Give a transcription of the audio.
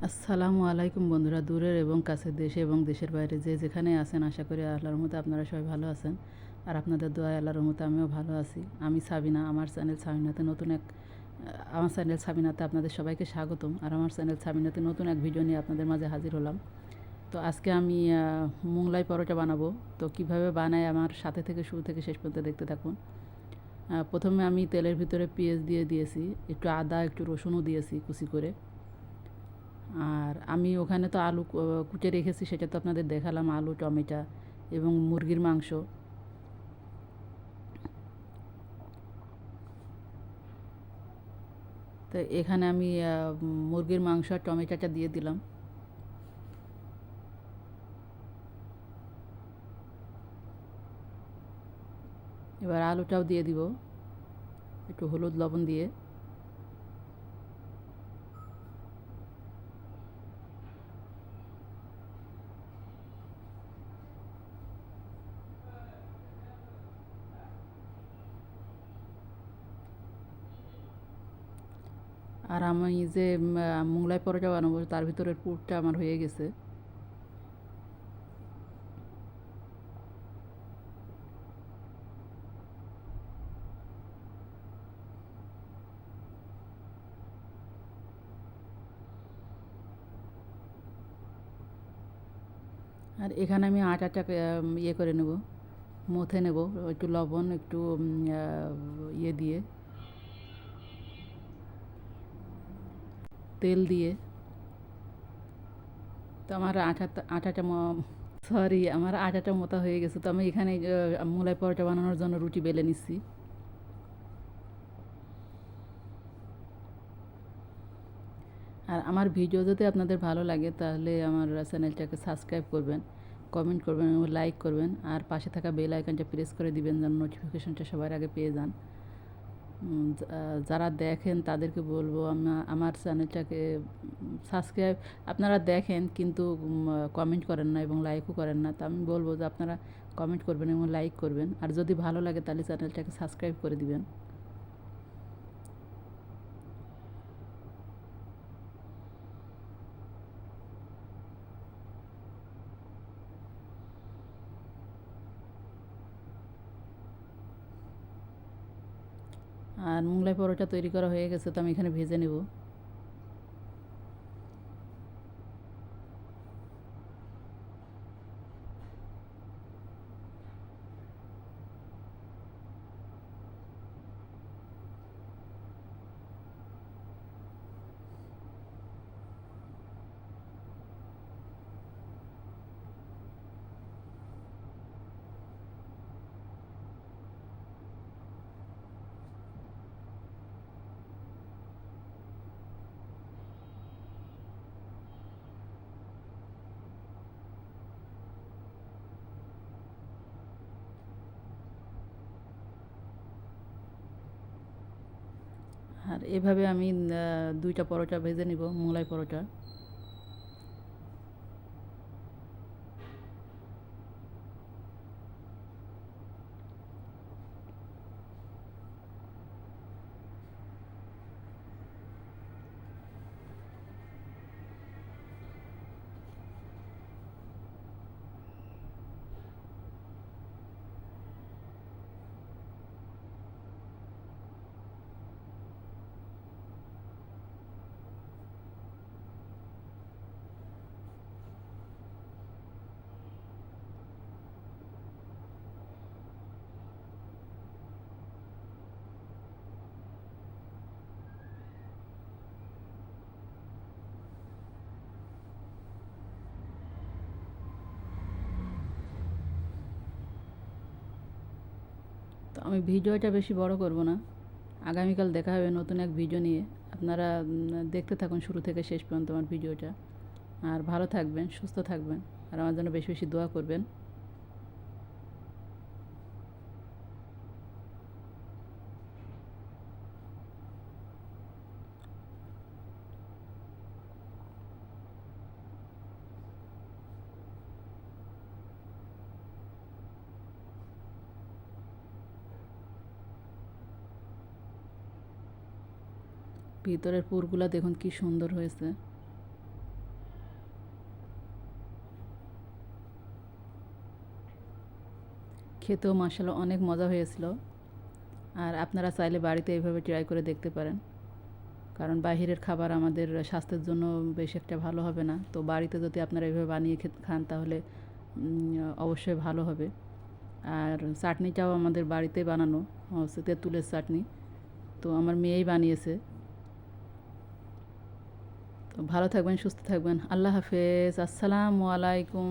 আসসালামু আলাইকুম বন্ধুরা, দূরের এবং কাছের দেশে এবং দেশের বাইরে যে যেখানে আছেন, আশা করি আল্লাহর রহমতে আপনারা সবাই ভালো আছেন। আর আপনাদের দোয়ায় আল্লাহর রহমতে আমিও ভালো আছি। আমি সাবিনা, আমার চ্যানেল সাবিনাতে আপনাদের সবাইকে স্বাগতম। আর আমার চ্যানেল সাবিনাতে নতুন এক ভিডিও নিয়ে আপনাদের মাঝে হাজির হলাম। তো আজকে আমি মোংলাই পরোটা বানাবো। তো কিভাবে বানাই আমার সাথে থেকে শুরু থেকে শেষ পর্যন্ত দেখতে থাকুন। প্রথমে আমি তেলের ভিতরে পেঁয়াজ দিয়ে দিয়েছি, একটু আদা, একটু রসুনও দিয়েছি কুচি করে। আর আমি ওখানে তো আলু কুটে রেখেছি, সেটা তো আপনাদের দেখালাম, আলু, টমেটো এবং মুরগির মাংস। তো এখানে আমি মুরগির মাংস আর টমেটোটা দিয়ে দিলাম। এবার আলুটাও দিয়ে দিব একটু হলুদ লবণ দিয়ে। আর আমি যে মোগলাই পরোটা বানাবো তার ভিতরের পুরটা আমার হয়ে গেছে। আর এখানে আমি আটাটাকে ইয়ে করে নেব, মথে নেব, একটু লবণ, একটু ইয়ে দিয়ে, তেল দিয়ে। তো আমার আটাটা আমার আটাটা মোটা হয়ে গেছে। তো আমি এখানে মোগলাই পরোটা বানানোর জন্য রুটি বেলে নিচ্ছি। আর আমার ভিডিও যদি আপনাদের ভালো লাগে তাহলে আমার চ্যানেলটাকে সাবস্ক্রাইব করবেন, কমেন্ট করবেন এবং লাইক করবেন। আর পাশে থাকা বেল আইকনটা প্রেস করে দিবেন যেন নোটিফিকেশনটা সবার আগে পেয়ে যান। যারা দেখেন তাদেরকে বলবো আমার চ্যানেলটাকে সাবস্ক্রাইব, আপনারা দেখেন কিন্তু কমেন্ট করেন না এবং লাইকও করেন না। তো আমি বলবো যে আপনারা কমেন্ট করবেন এবং লাইক করবেন। আর যদি ভালো লাগে তাহলে চ্যানেলটাকে সাবস্ক্রাইব করে দিবেন। আর মোগলাই পরোটা তৈরি করা হয়ে গেছে, তো আমি এখানে ভেজে নেব। আর এভাবে আমি দুইটা পরোটা ভেজে নিব, মোগলাই পরোটা। তো আমি ভিডিওটা বেশি বড় করব না। আগামীকাল দেখা হবে নতুন এক ভিডিও নিয়ে। আপনারা দেখতে থাকুন শুরু থেকে শেষ পর্যন্ত আমার ভিডিওটা। আর ভালো থাকবেন, সুস্থ থাকবেন, আর আমার জন্য বেশি বেশি দোয়া করবেন। ভিতরের পুরগুলা দেখুন কি সুন্দর হয়েছে। খেতেও মাশাআল্লাহ অনেক মজা হয়েছিল। আর আপনারা চাইলে বাড়িতে এইভাবে ট্রাই করে দেখতে পারেন, কারণ বাহিরের খাবার আমাদের স্বাস্থ্যের জন্য বেশ একটা ভালো হবে না। তো বাড়িতে যদি আপনারা এইভাবে বানিয়ে খান তাহলে অবশ্যই ভালো হবে। আর চাটনিটাও আমাদের বাড়িতে বানানো হচ্ছে তেঁতুলের চাটনি, তো আমার মেয়েই বানিয়েছে। তো ভালো থাকবেন, সুস্থ থাকবেন, আল্লাহ হাফেজ, আসসালামু আলাইকুম।